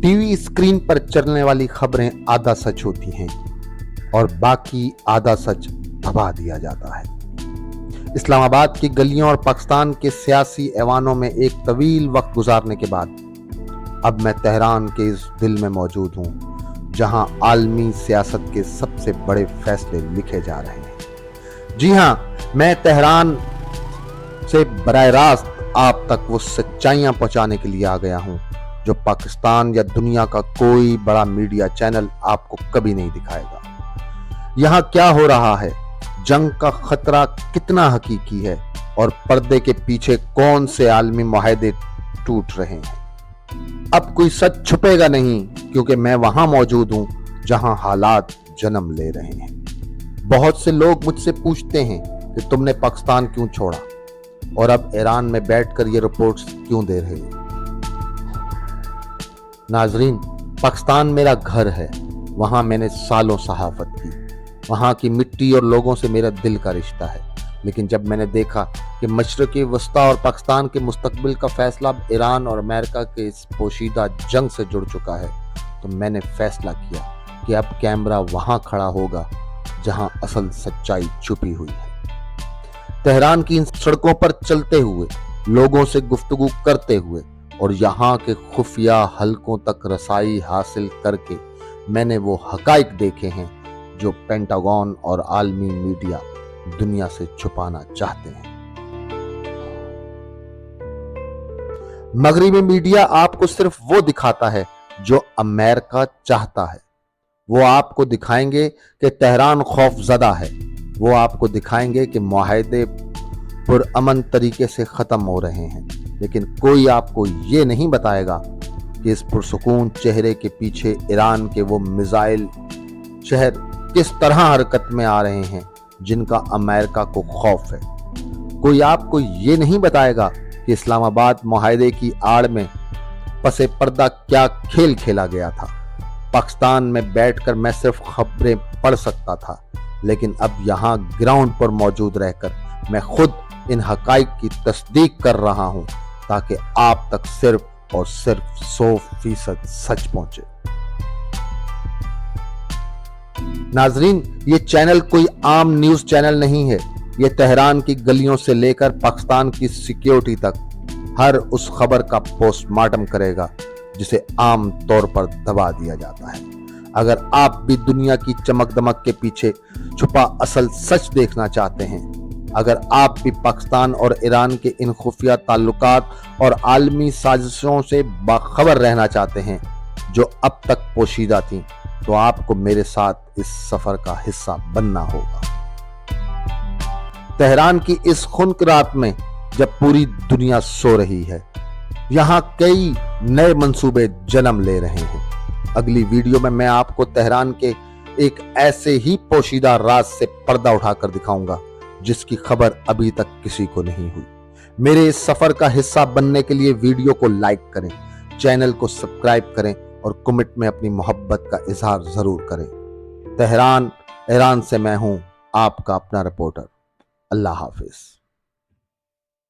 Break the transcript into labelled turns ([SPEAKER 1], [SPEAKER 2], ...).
[SPEAKER 1] TV screen पर चलने वाली खबरें आधा सच होती हैं और बाकी आधा सच दबा दिया जाता है। इस्लामाबाद की गलियों और पाकिस्तान के सियासी ऐवानों में एक तवील वक्त गुजारने के बाद अब मैं तेहरान के इस दिल में मौजूद हूं, जहां आलमी सियासत के सबसे बड़े फैसले लिखे जा रहे हैं। जी हां, मैं तेहरान से बराह रास्त आप तक वो सच्चाइयां पहुंचाने के लिए आ गया हूं जो पाकिस्तान या दुनिया का कोई बड़ा मीडिया चैनल आपको कभी नहीं दिखाएगा। यहां क्या हो रहा है, जंग का खतरा कितना हकीकी है और पर्दे के पीछे कौन से आलमी मुआहदे टूट रहे हैं। अब कोई सच छुपेगा नहीं, क्योंकि मैं वहां मौजूद हूं जहां हालात जन्म ले रहे हैं। बहुत से लोग मुझसे पूछते हैं कि तुमने पाकिस्तान क्यों छोड़ा और अब ईरान में बैठकर ये रिपोर्ट्स क्यों दे रहे हो। नाजरीन, पाकिस्तान मेरा घर है। वहां मैंने सालों सहाफत की। वहां की मिट्टी और लोगों से मेरा दिल का रिश्ता है। लेकिन जब मैंने देखा कि मशरक़ी वस्ता और पाकिस्तान के मुस्तकबिल का फैसला अब ईरान और अमेरिका के इस पोशीदा जंग से जुड़ चुका है, तो मैंने फैसला किया कि अब कैमरा वहां खड़ा होगा जहां असल सच्चाई छुपी हुई है। तेहरान की इन सड़कों पर चलते हुए, लोगों से गुफ्तगू करते हुए और यहाँ के खुफिया हलकों तक रसाई हासिल करके मैंने वो हकाइक देखे हैं जो पेंटागन और आलमी मीडिया दुनिया से छुपाना चाहते हैं। मगरिबी मीडिया आपको सिर्फ वो दिखाता है जो अमेरिका चाहता है। वो आपको दिखाएंगे कि तेहरान खौफजदा है। वो आपको दिखाएंगे कि मुआहदे पुरअमन तरीके से खत्म हो रहे हैं। लेकिन कोई आपको ये नहीं बताएगा कि इस पुरसुकून चेहरे के पीछे ईरान के वो मिसाइल शहर किस तरह हरकत में आ रहे हैं जिनका अमेरिका को खौफ है। कोई आपको ये नहीं बताएगा कि इस्लामाबाद मुआहदे की आड़ में पसे पर्दा क्या खेल खेला गया था। पाकिस्तान में बैठकर मैं सिर्फ खबरें पढ़ सकता था, लेकिन अब यहाँ ग्राउंड पर मौजूद रहकर मैं खुद इन हकाइक की तस्दीक कर रहा हूं, ताकि आप तक सिर्फ और सिर्फ 100% सच पहुंचे। नाजरीन, ये चैनल कोई आम न्यूज चैनल नहीं है। ये तेहरान की गलियों से लेकर पाकिस्तान की सिक्योरिटी तक हर उस खबर का पोस्टमार्टम करेगा जिसे आम तौर पर दबा दिया जाता है। अगर आप भी दुनिया की चमक दमक के पीछे छुपा असल सच देखना चाहते हैं, अगर आप भी पाकिस्तान और ईरान के इन खुफिया ताल्लुकात और आलमी साजिशों से बाखबर रहना चाहते हैं जो अब तक पोशीदा थीं, तो आपको मेरे साथ इस सफर का हिस्सा बनना होगा। तेहरान की इस खुनक रात में जब पूरी दुनिया सो रही है, यहाँ कई नए मंसूबे जन्म ले रहे हैं। अगली वीडियो में मैं आपको तेहरान के एक ऐसे ही पोशीदा राज से पर्दा उठाकर दिखाऊंगा जिसकी खबर अभी तक किसी को नहीं हुई। मेरे इस सफर का हिस्सा बनने के लिए वीडियो को लाइक करें, चैनल को सब्सक्राइब करें और कमेंट में अपनी मोहब्बत का इजहार जरूर करें। तेहरान, ईरान से मैं हूं आपका अपना रिपोर्टर। अल्लाह हाफिज।